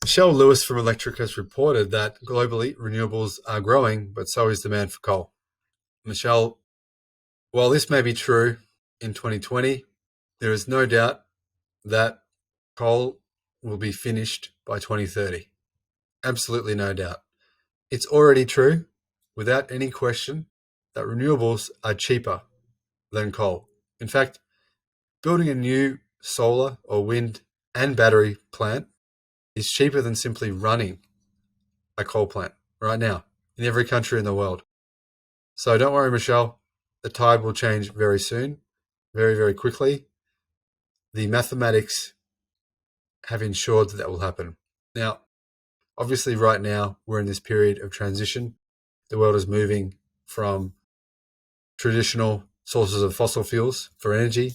Michelle Lewis from Electric has reported that globally renewables are growing, but so is demand for coal. Michelle, while this may be true in 2020, there is no doubt that coal will be finished by 2030. Absolutely no doubt. It's already true, without any question, that renewables are cheaper than coal. In fact, building a new solar or wind and battery plant is cheaper than simply running a coal plant right now in every country in the world. So don't worry, Michelle. The tide will change very soon, very, very quickly. The mathematics have ensured that will happen. Now, obviously, right now, we're in this period of transition. The world is moving from traditional sources of fossil fuels for energy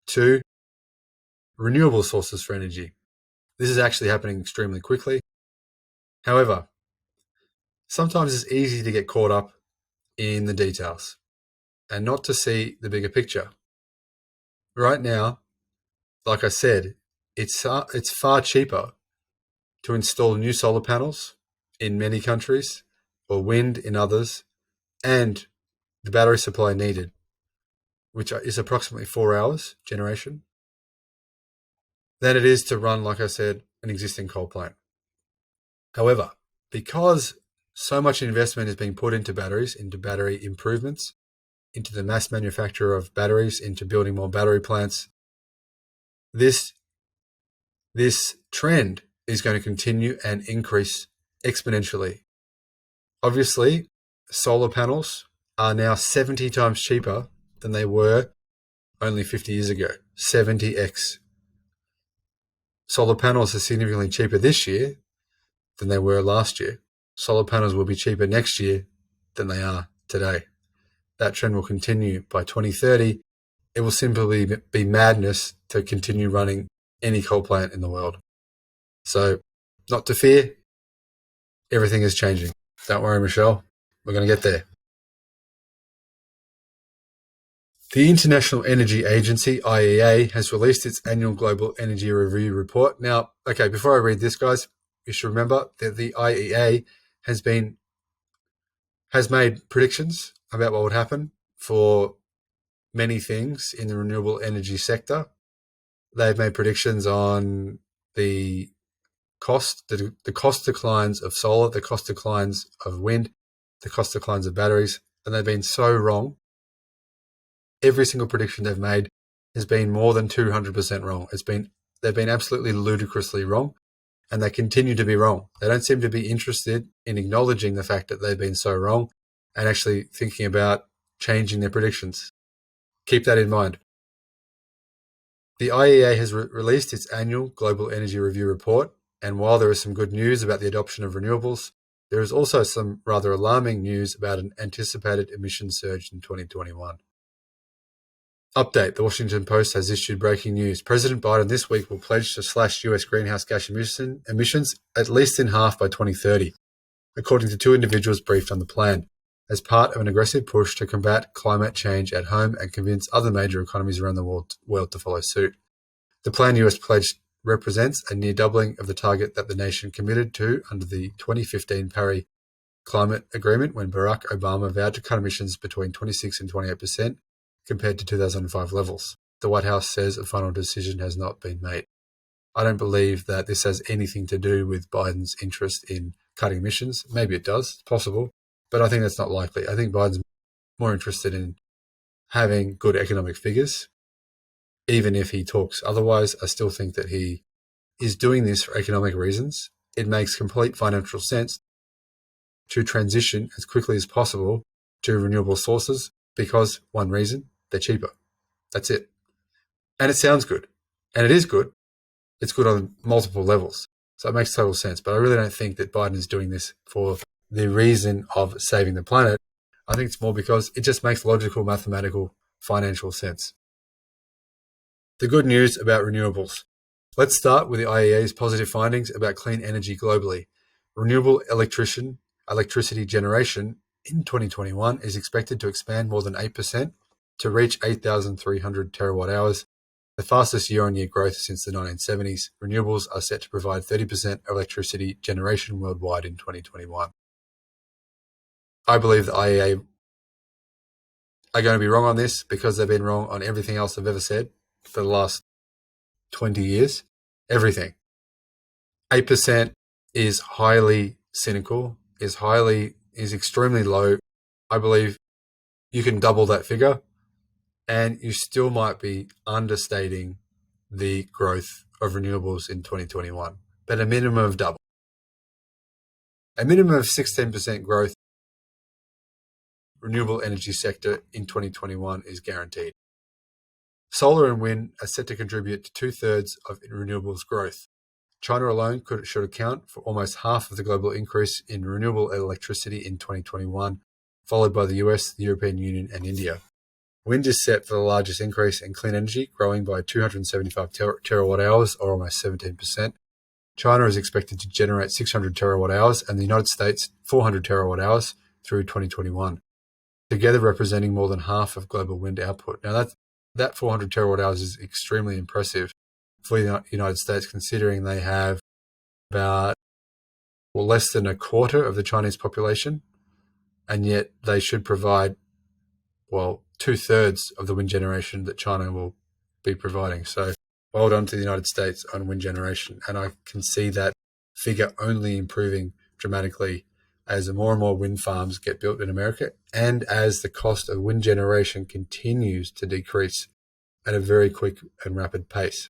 to renewable sources for energy. This is actually happening extremely quickly. However, sometimes it's easy to get caught up in the details and not to see the bigger picture. Right now, like I said, it's far cheaper to install new solar panels in many countries or wind in others, and the battery supply needed, which is approximately 4 hours generation, than it is to run, like I said, an existing coal plant. However, because so much investment is being put into batteries, into battery improvements, into the mass manufacture of batteries, into building more battery plants, this trend is going to continue and increase exponentially. Obviously, solar panels are now 70 times cheaper than they were only 50 years ago. 70x. Solar panels are significantly cheaper this year than they were last year. Solar panels will be cheaper next year than they are today. That trend will continue by 2030. It will simply be madness to continue running any coal plant in the world. So, not to fear, everything is changing. Don't worry, Michelle. We're going to get there. The International Energy Agency, IEA, has released its annual Global Energy Review report. Now, okay, before I read this, guys, you should remember that the IEA has made predictions about what would happen for many things in the renewable energy sector. They've made predictions on the cost declines of solar, the cost declines of wind, the cost declines of batteries, and they've been so wrong. Every single prediction they've made has been more than 200% wrong. They've been absolutely ludicrously wrong, and they continue to be wrong. They don't seem to be interested in acknowledging the fact that they've been so wrong and actually thinking about changing their predictions. Keep that in mind. The IEA has released its annual Global Energy Review report, and while there is some good news about the adoption of renewables, there is also some rather alarming news about an anticipated emissions surge in 2021. Update: The Washington Post has issued breaking news. President Biden this week will pledge to slash US greenhouse gas emissions at least in half by 2030, according to two individuals briefed on the plan, as part of an aggressive push to combat climate change at home and convince other major economies around the world to follow suit. The planned US pledge represents a near doubling of the target that the nation committed to under the 2015 Paris Climate Agreement when Barack Obama vowed to cut emissions between 26 and 28%. Compared to 2005 levels. The White House says a final decision has not been made. I don't believe that this has anything to do with Biden's interest in cutting emissions. Maybe it does, it's possible, but I think that's not likely. I think Biden's more interested in having good economic figures. Even if he talks otherwise, I still think that he is doing this for economic reasons. It makes complete financial sense to transition as quickly as possible to renewable sources because one reason, they're cheaper. That's it. And it sounds good. And it is good. It's good on multiple levels. So it makes total sense. But I really don't think that Biden is doing this for the reason of saving the planet. I think it's more because it just makes logical, mathematical, financial sense. The good news about renewables. Let's start with the IEA's positive findings about clean energy globally. Renewable electricity generation in 2021 is expected to expand more than 8% to reach 8,300 terawatt hours the fastest year-on-year growth since the 1970s. Renewables are set to provide 30% of electricity generation worldwide in 2021. I believe the IEA are going to be wrong on this because they've been wrong on everything else I've ever said for the last 20 years. Everything. 8% is highly cynical, is extremely low. I believe you can double that figure and you still might be understating the growth of renewables in 2021, but a minimum of double. A minimum of 16% growth renewable energy sector in 2021 is guaranteed. Solar and wind are set to contribute to 2/3 of renewables growth. China alone should account for almost half of the global increase in renewable electricity in 2021, followed by the US, the European Union, and India. Wind is set for the largest increase in clean energy, growing by 275 terawatt hours, or almost 17%. China is expected to generate 600 terawatt hours, and the United States 400 terawatt hours through 2021, together representing more than half of global wind output. Now, that 400 terawatt hours is extremely impressive for the United States, considering they have about less than a quarter of the Chinese population, and yet they should provide 2/3 of the wind generation that China will be providing. So well done to the United States on wind generation, and I can see that figure only improving dramatically as more and more wind farms get built in America, and as the cost of wind generation continues to decrease at a very quick and rapid pace.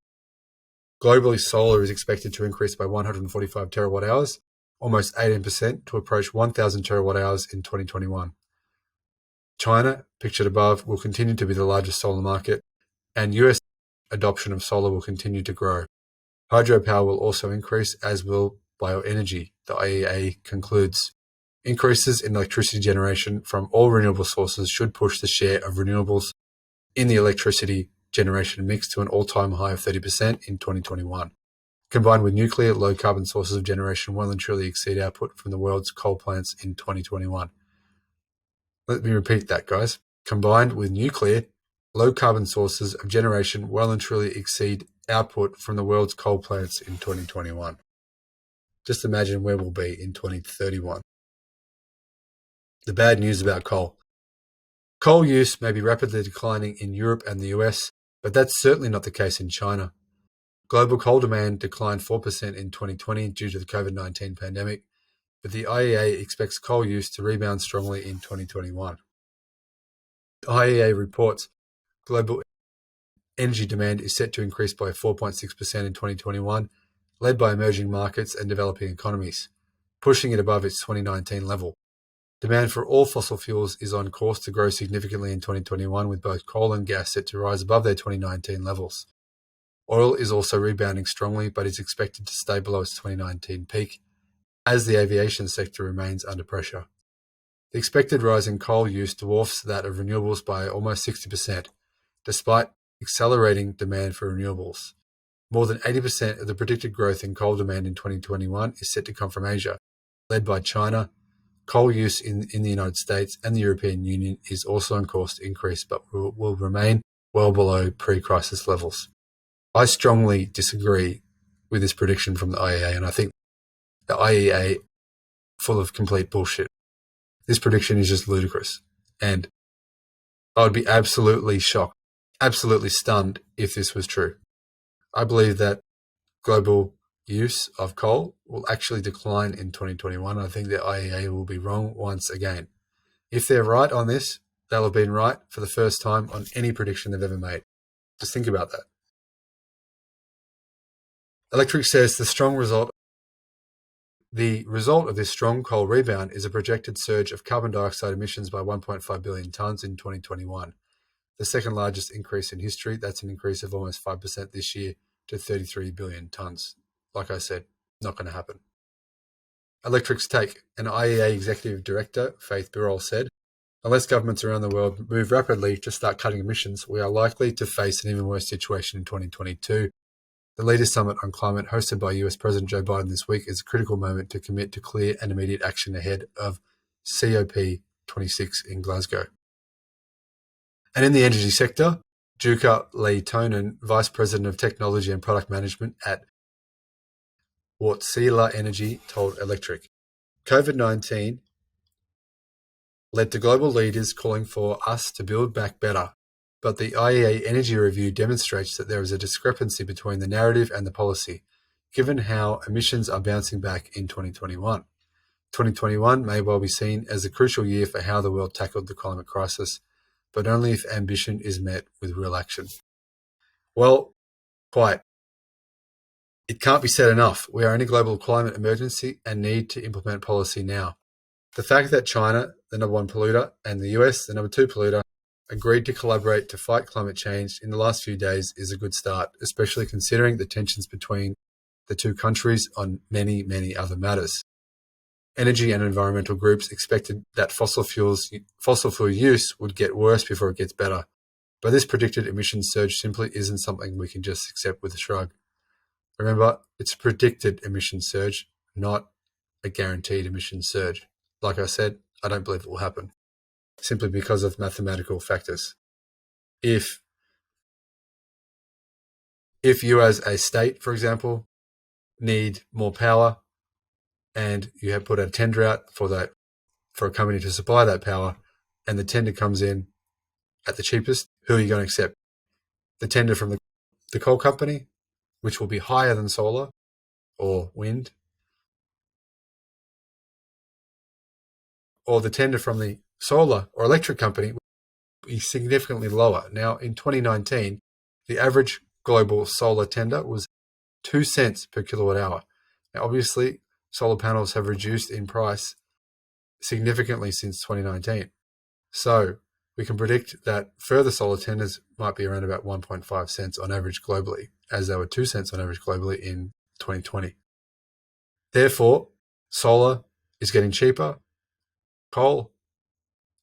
Globally, solar is expected to increase by 145 terawatt hours, almost 18%, to approach 1,000 terawatt hours in 2021. China, pictured above, will continue to be the largest solar market, and US adoption of solar will continue to grow. Hydropower will also increase, as will bioenergy, the IEA concludes. Increases in electricity generation from all renewable sources should push the share of renewables in the electricity generation mix to an all-time high of 30% in 2021. Combined with nuclear, low-carbon sources of generation well and truly exceed output from the world's coal plants in 2021. Let me repeat that, guys. Combined with nuclear, low-carbon sources of generation well and truly exceed output from the world's coal plants in 2021. Just imagine where we'll be in 2031. The bad news about coal. Coal use may be rapidly declining in Europe and the US, but that's certainly not the case in China. Global coal demand declined 4% in 2020 due to the COVID-19 pandemic, but the IEA expects coal use to rebound strongly in 2021. The IEA reports global energy demand is set to increase by 4.6% in 2021, led by emerging markets and developing economies, pushing it above its 2019 level. Demand for all fossil fuels is on course to grow significantly in 2021, with both coal and gas set to rise above their 2019 levels. Oil is also rebounding strongly, but is expected to stay below its 2019 peak, as the aviation sector remains under pressure. The expected rise in coal use dwarfs that of renewables by almost 60%, despite accelerating demand for renewables. More than 80% of the predicted growth in coal demand in 2021 is set to come from Asia, led by China. Coal use in the United States and the European Union is also on course to increase, but will remain well below pre-crisis levels. I strongly disagree with this prediction from the IEA, and I think the IEA full of complete bullshit. This prediction is just ludicrous, and I would be absolutely shocked, absolutely stunned if this was true. I believe that global use of coal will actually decline in 2021. I think the IEA will be wrong once again. If they're right on this, they'll have been right for the first time on any prediction they've ever made. Just think about that. Electric says the result of this strong coal rebound is a projected surge of carbon dioxide emissions by 1.5 billion tonnes in 2021, the second largest increase in history. That's an increase of almost 5% this year to 33 billion tonnes. Like I said, not going to happen. Electric's take. An IEA executive director, Faith Birol, said, unless governments around the world move rapidly to start cutting emissions, we are likely to face an even worse situation in 2022. The Leaders Summit on Climate, hosted by US President Joe Biden this week, is a critical moment to commit to clear and immediate action ahead of COP26 in Glasgow. And in the energy sector, Duca Leitonen, Vice President of Technology and Product Management at Wärtsilä Energy, told Electric. COVID-19 led to global leaders calling for us to build back better, but the IEA Energy Review demonstrates that there is a discrepancy between the narrative and the policy, given how emissions are bouncing back in 2021. 2021 may well be seen as a crucial year for how the world tackled the climate crisis, but only if ambition is met with real action. Well, quite. It can't be said enough. We are in a global climate emergency and need to implement policy now. The fact that China, the number one polluter, and the US, the number two polluter, agreed to collaborate to fight climate change in the last few days is a good start, especially considering the tensions between the two countries on many, many other matters. Energy and environmental groups expected that fossil fuel use would get worse before it gets better, but this predicted emissions surge simply isn't something we can just accept with a shrug. Remember, it's a predicted emissions surge, not a guaranteed emissions surge. Like I said, I don't believe it will happen, simply because of mathematical factors. If you as a state, for example, need more power and you have put a tender out for a company to supply that power, and the tender comes in at the cheapest, who are you going to accept? The tender from the coal company, which will be higher than solar or wind, or the tender from the solar or electric company will be significantly lower. Now, in 2019, the average global solar tender was 2 cents per kilowatt hour. Now, obviously, solar panels have reduced in price significantly since 2019. So we can predict that further solar tenders might be around about 1.5 cents on average globally, as they were 2 cents on average globally in 2020. Therefore, solar is getting cheaper. Coal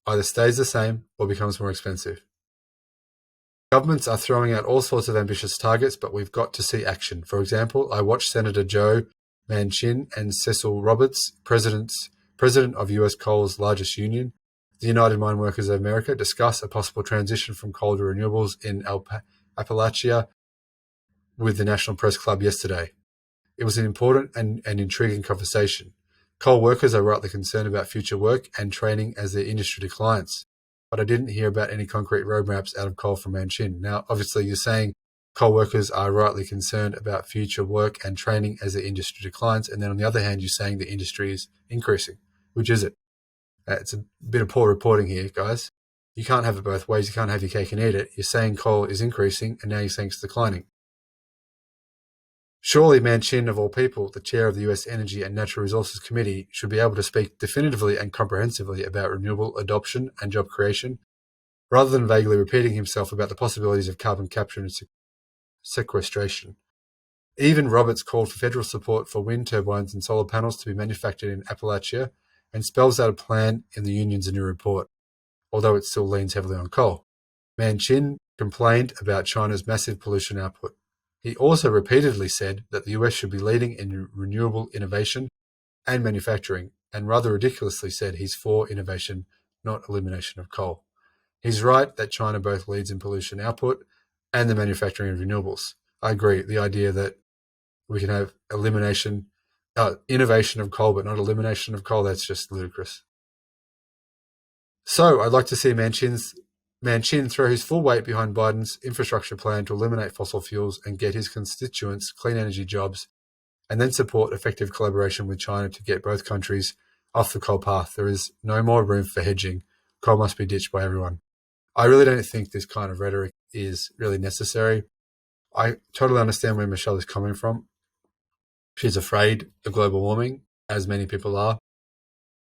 either stays the same or becomes more expensive. Governments are throwing out all sorts of ambitious targets, but we've got to see action. For example, I watched Senator Joe Manchin and Cecil Roberts, president of US Coal's largest union, the United Mine Workers of America, discuss a possible transition from coal to renewables in Appalachia with the National Press Club yesterday. It was an important and intriguing conversation. Coal workers are rightly concerned about future work and training as their industry declines, but I didn't hear about any concrete roadmaps out of coal from Manchin. Now, obviously, you're saying coal workers are rightly concerned about future work and training as the industry declines, and then on the other hand, you're saying the industry is increasing. Which is it? It's a bit of poor reporting here, guys. You can't have it both ways. You can't have your cake and eat it. You're saying coal is increasing, and now you're saying it's declining. Surely Manchin, of all people, the chair of the US Energy and Natural Resources Committee, should be able to speak definitively and comprehensively about renewable adoption and job creation, rather than vaguely repeating himself about the possibilities of carbon capture and sequestration. Even Roberts called for federal support for wind turbines and solar panels to be manufactured in Appalachia and spells out a plan in the union's new report, although it still leans heavily on coal. Manchin complained about China's massive pollution output. He also repeatedly said that the US should be leading in renewable innovation and manufacturing, and rather ridiculously said he's for innovation, not elimination of coal. He's right that China both leads in pollution output and the manufacturing of renewables. I agree. The idea that we can have innovation of coal, but not elimination of coal, that's just ludicrous. So I'd like to see Manchin throw his full weight behind Biden's infrastructure plan to eliminate fossil fuels and get his constituents clean energy jobs, and then support effective collaboration with China to get both countries off the coal path. There is no more room for hedging. Coal must be ditched by everyone. I really don't think this kind of rhetoric is really necessary. I totally understand where Michelle is coming from. She's afraid of global warming, as many people are.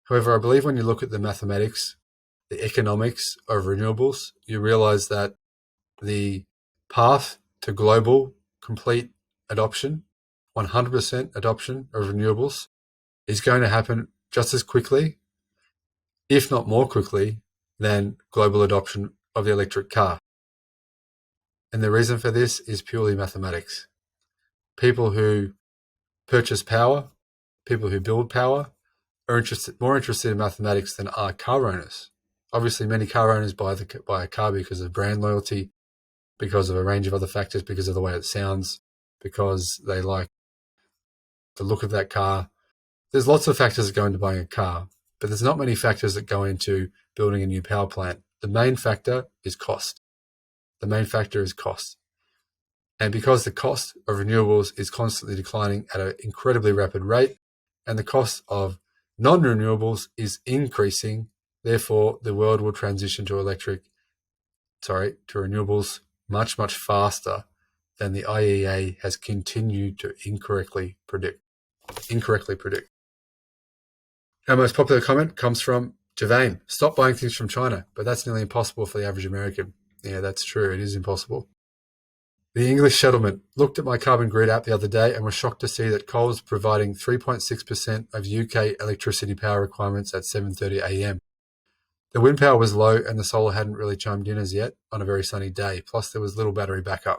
However, I believe when you look at the mathematics, the economics of renewables, you realize that the path to global complete adoption, 100% adoption of renewables, is going to happen just as quickly, if not more quickly, than global adoption of the electric car. And the reason for this is purely mathematics. People who purchase power, people who build power, are more interested in mathematics than are car owners. Obviously, many car owners buy a car because of brand loyalty, because of a range of other factors, because of the way it sounds, because they like the look of that car. There's lots of factors that go into buying a car, but there's not many factors that go into building a new power plant. The main factor is cost. The main factor is cost. And because the cost of renewables is constantly declining at an incredibly rapid rate, and the cost of non-renewables is increasing, therefore the world will transition to renewables much, much faster than the IEA has continued to incorrectly predict. Our most popular comment comes from Javane. Stop buying things from China, but that's nearly impossible for the average American. Yeah, that's true. It is impossible. The English settlement looked at my carbon grid app the other day and was shocked to see that coal is providing 3.6% of UK electricity power requirements at 7:30 a.m. The wind power was low and the solar hadn't really chimed in as yet on a very sunny day, plus there was little battery backup.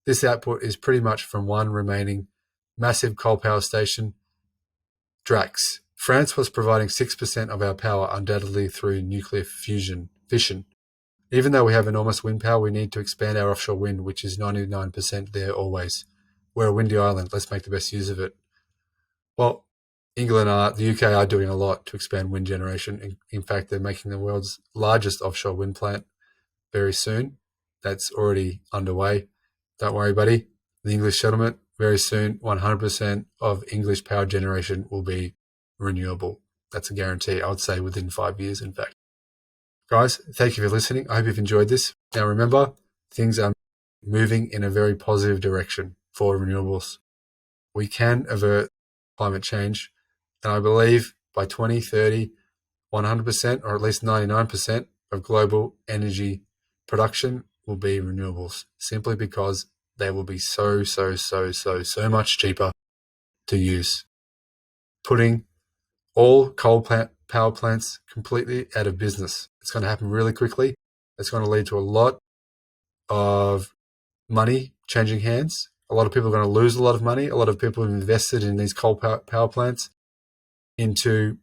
This output is pretty much from one remaining massive coal power station, Drax. France was providing 6% of our power, undoubtedly through nuclear fission. Even though we have enormous wind power, we need to expand our offshore wind, which is 99% there always. We're a windy island. Let's make the best use of it. Well, the UK are doing a lot to expand wind generation. In fact, they're making the world's largest offshore wind plant very soon. That's already underway. Don't worry, buddy. The English settlement, very soon, 100% of English power generation will be renewable. That's a guarantee. I would say within 5 years, in fact. Guys, thank you for listening. I hope you've enjoyed this. Now remember, things are moving in a very positive direction for renewables. We can avert climate change, and I believe by 2030, 100% or at least 99% of global energy production will be renewables, simply because they will be so much cheaper to use. Putting all coal power plants completely out of business. It's going to happen really quickly. It's going to lead to a lot of money changing hands. A lot of people are going to lose a lot of money. A lot of people have invested in these coal power plants into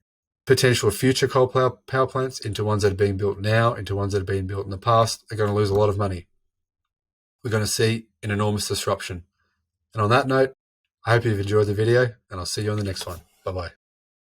potential future coal power plants, into ones that are being built now, into ones that are being built in the past. They're going to lose a lot of money. We're going to see an enormous disruption. And on that note, I hope you've enjoyed the video, and I'll see you on the next one. Bye-bye.